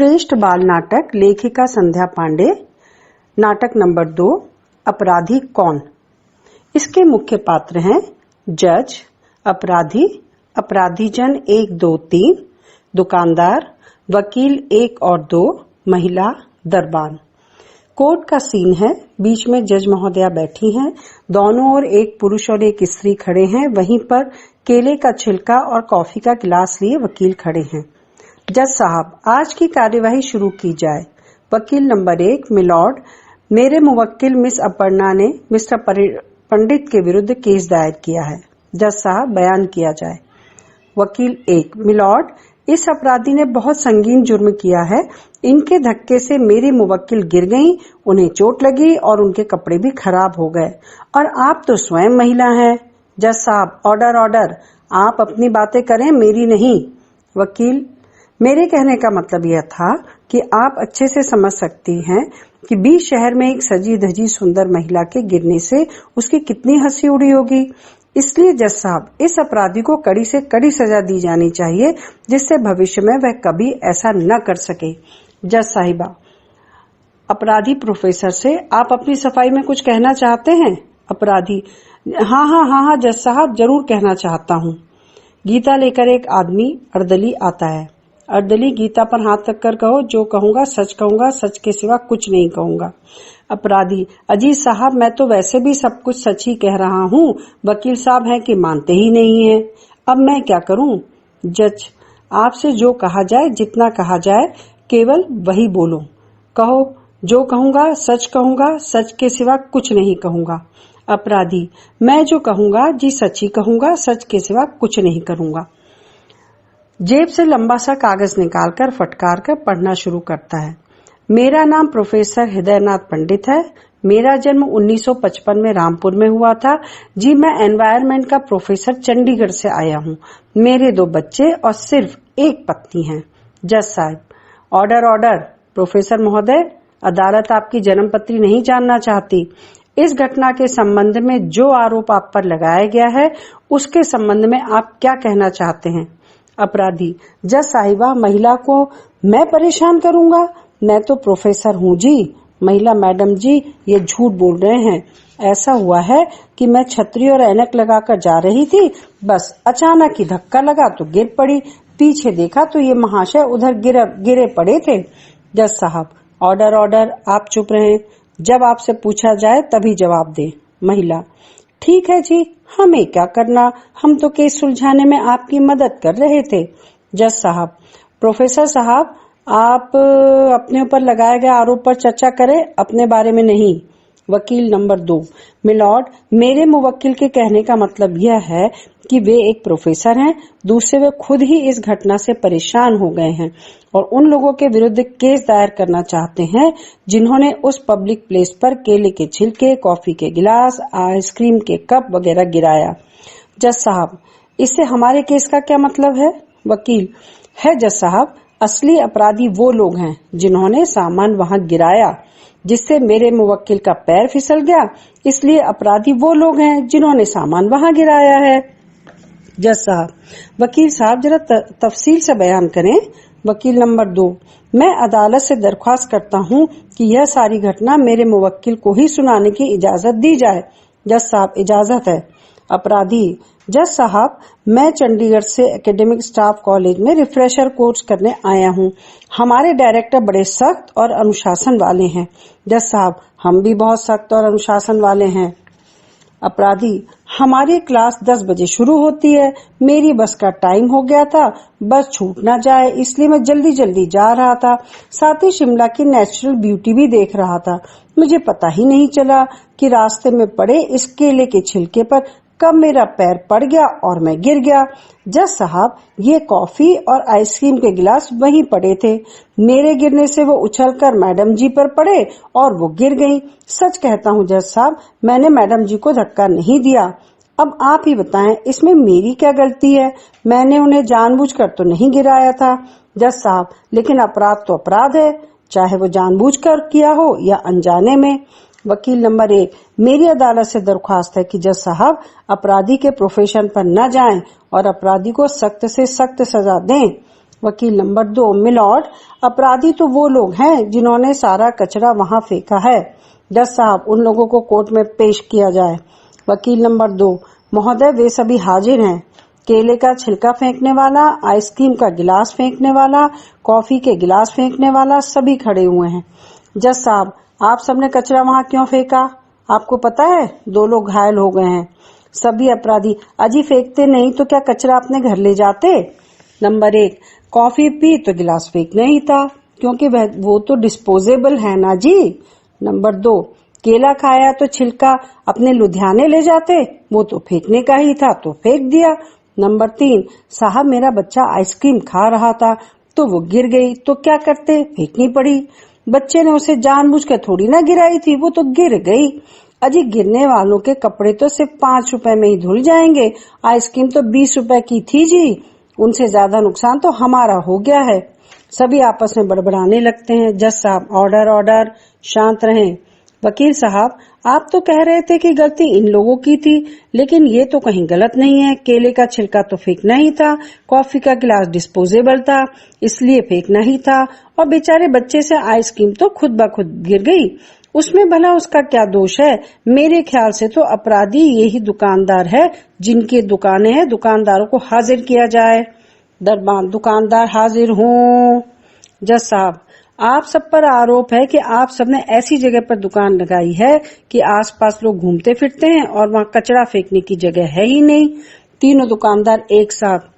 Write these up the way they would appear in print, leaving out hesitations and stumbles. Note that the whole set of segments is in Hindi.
श्रेष्ठ बाल नाटक लेखिका संध्या पांडे। नाटक नंबर 2 अपराधी कौन। इसके मुख्य पात्र हैं जज, अपराधी, अपराधीजन 1, 2, 3, दुकानदार, वकील 1 और 2, महिला, दरबान। कोर्ट का सीन है। बीच में जज महोदया बैठी हैं, दोनों ओर एक पुरुष और एक स्त्री खड़े हैं। वहीं पर केले का छिलका और कॉफी का गिलास लिए वकील खड़े हैं। जज साहब, आज की कार्यवाही शुरू की जाए। वकील नंबर 1, मिलॉर्ड, मेरे मुवक्किल मिस अपर्णा ने मिस्टर पंडित के विरुद्ध केस दायर किया है। जज साहब, बयान किया जाए। वकील 1, मिलॉर्ड, इस अपराधी ने बहुत संगीन जुर्म किया है। इनके धक्के से मेरी मुवक्किल गिर गईं, उन्हें चोट लगी और उनके कपड़े भी खराब हो गए। और आप तो स्वयं महिला हैं। जज साहब, ऑर्डर ऑर्डर, आप अपनी बातें करें, मेरी नहीं। वकील, मेरे कहने का मतलब यह था कि आप अच्छे से समझ सकती हैं कि बीच शहर में एक सजी धजी सुंदर महिला के गिरने से उसकी कितनी हंसी उड़ी होगी। इसलिए जज साहब, इस अपराधी को कड़ी से कड़ी सजा दी जानी चाहिए, जिससे भविष्य में वह कभी ऐसा न कर सके। जज साहिबा, अपराधी प्रोफेसर से, आप अपनी सफाई में कुछ कहना चाहते हैं? अपराधी, हाँ जज साहब, जरूर कहना चाहता हूँ। गीता लेकर एक आदमी अर्दली आता है। अर्दली, गीता पर हाथ रखकर कहो, जो कहूंगा सच कहूंगा, सच के सिवा कुछ नहीं कहूंगा। अपराधी, अजीज साहब, मैं तो वैसे भी सब कुछ सच ही कह रहा हूँ। वकील साहब हैं कि मानते ही नहीं हैं। अब मैं क्या करूँ? जज, आपसे जो कहा जाए, जितना कहा जाए, केवल वही बोलो। कहो, जो कहूंगा सच कहूंगा, सच के सिवा कुछ नहीं कहूंगा। अपराधी, मैं जो कहूंगा जी सच ही कहूंगा, सच के सिवा कुछ नहीं करूंगा। जेब से लंबा सा कागज निकालकर फटकार कर पढ़ना शुरू करता है। मेरा नाम प्रोफेसर हृदयनाथ पंडित है। मेरा जन्म 1955 में रामपुर में हुआ था। जी, मैं एनवायरनमेंट का प्रोफेसर चंडीगढ़ से आया हूँ। मेरे 2 बच्चे और सिर्फ एक पत्नी है। जज साहब, ऑर्डर ऑर्डर। प्रोफेसर महोदय, अदालत आपकी जन्म पत्री नहीं जानना चाहती। इस घटना के संबंध में जो आरोप आप पर लगाया गया है, उसके संबंध में आप क्या कहना चाहते हैं? अपराधी, जज साहिबा, महिला को मैं परेशान करूंगा? मैं तो प्रोफेसर हूँ जी। महिला, मैडम जी, ये झूठ बोल रहे हैं। ऐसा हुआ है कि मैं छतरी और ऐनक लगाकर जा रही थी, बस अचानक ही धक्का लगा तो गिर पड़ी। पीछे देखा तो ये महाशय उधर गिरे पड़े थे। जज साहब, ऑर्डर ऑर्डर, आप चुप रहें। जब आपसे पूछा जाए तभी जवाब दे। महिला, ठीक है जी, हमें क्या करना, हम तो केस सुलझाने में आपकी मदद कर रहे थे। जज साहब, प्रोफेसर साहब, आप अपने ऊपर लगाए गए आरोप पर चर्चा करें, अपने बारे में नहीं। वकील नंबर 2, मिलॉर्ड, मेरे मुवक्किल के कहने का मतलब यह है कि वे एक प्रोफेसर हैं। दूसरे, वे खुद ही इस घटना से परेशान हो गए हैं और उन लोगों के विरुद्ध केस दायर करना चाहते हैं जिन्होंने उस पब्लिक प्लेस पर केले के छिलके, कॉफी के गिलास, आइसक्रीम के कप वगैरह गिराया। जज साहब, इससे हमारे केस का क्या मतलब है? वकील, है जज साहब, असली अपराधी वो लोग हैं जिन्होंने सामान वहां गिराया, जिससे मेरे मुवक्किल का पैर फिसल गया। इसलिए अपराधी वो लोग हैं जिन्होंने सामान वहां गिराया है। जज साहब, वकील साहब, जरा तफसील से बयान करें। वकील नंबर 2, मैं अदालत से दरख्वास्त करता हूं कि यह सारी घटना मेरे मुवक्किल को ही सुनाने की इजाजत दी जाए। जज साहब, इजाजत है। अपराधी, जज साहब, मैं चंडीगढ़ से एकेडमिक स्टाफ कॉलेज में रिफ्रेशर कोर्स करने आया हूँ। हमारे डायरेक्टर बड़े सख्त और अनुशासन वाले हैं। जज साहब, हम भी बहुत सख्त और अनुशासन वाले हैं। अपराधी, हमारी क्लास 10 बजे शुरू होती है। मेरी बस का टाइम हो गया था, बस छूट ना जाए इसलिए मैं जल्दी जल्दी जा रहा था। साथ ही शिमला की नेचुरल ब्यूटी भी देख रहा था। मुझे पता ही नहीं चला कि रास्ते में पड़े इस केले के छिलके पर कब मेरा पैर पड़ गया और मैं गिर गया। जज साहब, ये कॉफी और आइसक्रीम के गिलास वहीं पड़े थे। मेरे गिरने से वो उछलकर मैडम जी पर पड़े और वो गिर गईं। सच कहता हूँ जज साहब, मैंने मैडम जी को धक्का नहीं दिया। अब आप ही बताएं, इसमें मेरी क्या गलती है? मैंने उन्हें जानबूझकर तो नहीं गिराया था। जज साहब, लेकिन अपराध तो अपराध है, चाहे वो जानबूझकर किया हो या अनजाने में। वकील नंबर 1, मेरी अदालत से दरख्वास्त है कि जज साहब अपराधी के प्रोफेशन पर न जाएं और अपराधी को सख्त से सख्त सजा दें। वकील नंबर 2, मिलॉर्ड, अपराधी तो वो लोग हैं जिन्होंने सारा कचरा वहां फेंका है। जज साहब, उन लोगों को कोर्ट में पेश किया जाए। वकील नंबर 2, महोदय वे सभी हाजिर हैं। केले का छिलका फेंकने वाला, आइसक्रीम का गिलास फेंकने वाला, कॉफी के गिलास फेंकने वाला सभी खड़े हुए हैं। जज साहब, आप सबने कचरा वहां क्यों फेंका? आपको पता है 2 लोग घायल हो गए हैं। सभी अपराधी, अजी फेंकते नहीं तो क्या कचरा अपने घर ले जाते? नंबर 1, कॉफी पी तो गिलास फेंकना ही था क्योंकि वो तो डिस्पोजेबल है ना जी। नंबर 2, केला खाया तो छिलका अपने लुधियाने ले जाते, वो तो फेंकने का ही था तो फेंक दिया। नंबर 3, साहब मेरा बच्चा आइसक्रीम खा रहा था तो वो गिर गई तो क्या करते, फेंकनी पड़ी। बच्चे ने उसे जानबूझकर थोड़ी ना गिराई थी, वो तो गिर गई। अजी गिरने वालों के कपड़े तो सिर्फ 5 रुपए में ही धुल जाएंगे, आइसक्रीम तो 20 रुपए की थी जी, उनसे ज्यादा नुकसान तो हमारा हो गया है। सभी आपस में बड़बड़ाने लगते हैं। जज साहब, ऑर्डर ऑर्डर, शांत रहें। वकील साहब, आप तो कह रहे थे कि गलती इन लोगों की थी, लेकिन ये तो कहीं गलत नहीं है। केले का छिलका तो फेंकना ही था, कॉफी का गिलास डिस्पोजेबल था इसलिए फेंकना ही था, और बेचारे बच्चे से आइसक्रीम तो खुद ब खुद गिर गई, उसमें भला उसका क्या दोष है? मेरे ख्याल से तो अपराधी यही दुकानदार है जिनकी दुकानें हैं, दुकानदारों को हाजिर किया जाए। दरबान, दुकानदार हाजिर हों। जज साहब, आप सब पर आरोप है कि आप सबने ऐसी जगह पर दुकान लगाई है कि आसपास लोग घूमते फिरते हैं और वहां कचरा फेंकने की जगह है ही नहीं। तीनों दुकानदार एक साथ।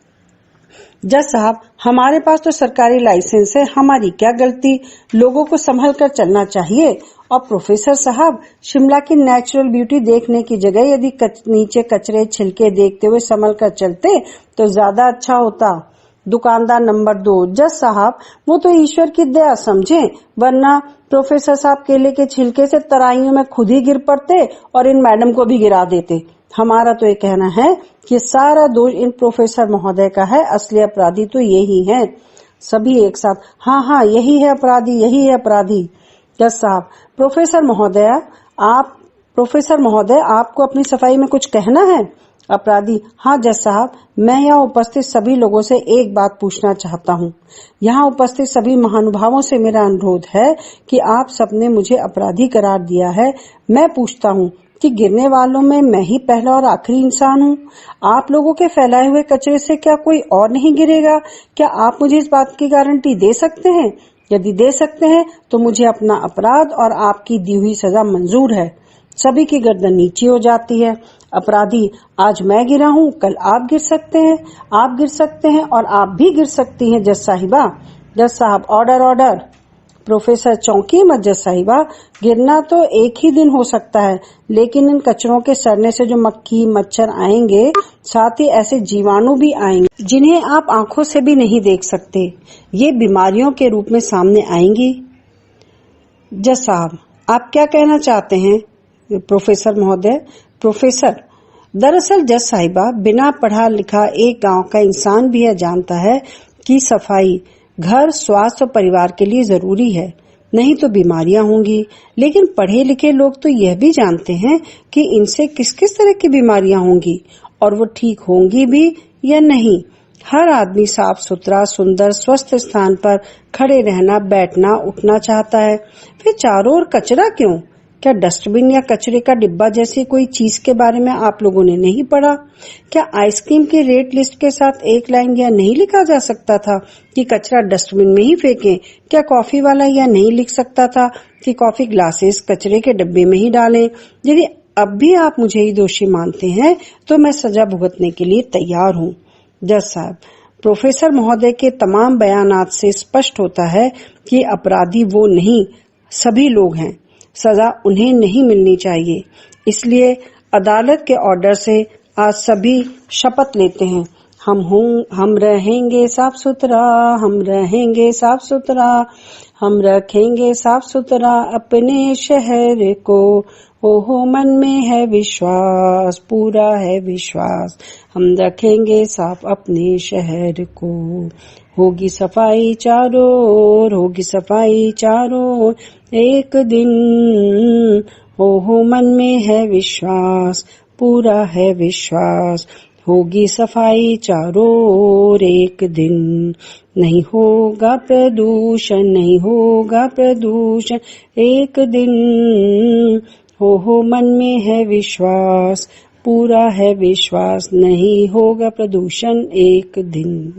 जज साहब, हमारे पास तो सरकारी लाइसेंस है, हमारी क्या गलती, लोगों को संभल कर चलना चाहिए। और प्रोफेसर साहब, शिमला की नेचुरल ब्यूटी देखने की जगह यदि नीचे कचरे छिलके देखते हुए संभल कर चलते तो ज्यादा अच्छा होता। दुकानदार नंबर 2, जज साहब वो तो ईश्वर की दया समझें, वरना प्रोफेसर साहब केले के छिलके से तराइयों में खुद ही गिर पड़ते और इन मैडम को भी गिरा देते। हमारा तो ये कहना है कि सारा दोष इन प्रोफेसर महोदय का है, असली अपराधी तो यही है। सभी एक साथ, हाँ हाँ यही है अपराधी, यही है अपराधी। जज साहब, प्रोफेसर महोदय आपको अपनी सफाई में कुछ कहना है? अपराधी, हाँ जज साहब, मैं यहाँ उपस्थित सभी लोगों से एक बात पूछना चाहता हूँ। यहाँ उपस्थित सभी महानुभावों से मेरा अनुरोध है कि आप सबने मुझे अपराधी करार दिया है। मैं पूछता हूँ कि गिरने वालों में मैं ही पहला और आखिरी इंसान हूँ। आप लोगों के फैलाए हुए कचरे से क्या कोई और नहीं गिरेगा? क्या आप मुझे इस बात की गारंटी दे सकते हैं? यदि दे सकते हैं तो मुझे अपना अपराध और आपकी दी हुई सजा मंजूर है। सभी की गर्दन नीचे हो जाती है। अपराधी, आज मैं गिरा हूँ, कल आप गिर सकते हैं, आप गिर सकते हैं और आप भी गिर सकती हैं जज साहिबा। जज साहब, ऑर्डर ऑर्डर। प्रोफेसर, चौंकी मत जज साहिबा, गिरना तो एक ही दिन हो सकता है, लेकिन इन कचरों के सड़ने से जो मक्खी मच्छर आएंगे, साथ ही ऐसे जीवाणु भी आएंगे जिन्हें आप आंखों से भी नहीं देख सकते, ये बीमारियों के रूप में सामने आएंगी। जज साहब, आप क्या कहना चाहते हैं? प्रोफेसर महोदय, प्रोफेसर, दरअसल जज साहिबा, बिना पढ़ा लिखा एक गांव का इंसान भी यह जानता है कि सफाई घर, स्वास्थ्य और परिवार के लिए जरूरी है, नहीं तो बीमारियां होंगी। लेकिन पढ़े लिखे लोग तो यह भी जानते हैं कि इनसे किस किस तरह की बीमारियां होंगी और वो ठीक होंगी भी या नहीं। हर आदमी साफ सुथरा, सुंदर, स्वस्थ स्थान पर खड़े रहना, बैठना, उठना चाहता है। फिर चारों ओर कचरा क्यों? क्या डस्टबिन या कचरे का डिब्बा जैसी कोई चीज के बारे में आप लोगों ने नहीं पढ़ा? क्या आइसक्रीम की रेट लिस्ट के साथ एक लाइन यह नहीं लिखा जा सकता था कि कचरा डस्टबिन में ही फेंकें? क्या कॉफी वाला यह नहीं लिख सकता था कि कॉफी ग्लासेस कचरे के डिब्बे में ही डालें? यदि अब भी आप मुझे ही दोषी मानते हैं तो मैं सजा भुगतने के लिए तैयार हूँ। जज साहब, प्रोफेसर महोदय के तमाम बयानात से स्पष्ट होता है कि अपराधी वो नहीं, सभी लोग हैं। सजा उन्हें नहीं मिलनी चाहिए, इसलिए अदालत के ऑर्डर से आज सभी शपथ लेते हैं। हम रहेंगे साफ सुथरा, हम रहेंगे साफ सुथरा, हम रखेंगे साफ सुथरा अपने शहर को। ओहो मन में है विश्वास, पूरा है विश्वास, हम रखेंगे साफ अपने शहर को। होगी सफाई चारों ओर, होगी सफाई चारों ओर, एक दिन। ओहो मन में है विश्वास, पूरा है विश्वास, होगी सफाई चारों ओर एक दिन। नहीं होगा प्रदूषण, नहीं होगा प्रदूषण एक दिन। हो मन में है विश्वास, पूरा है विश्वास, नहीं होगा प्रदूषण एक दिन।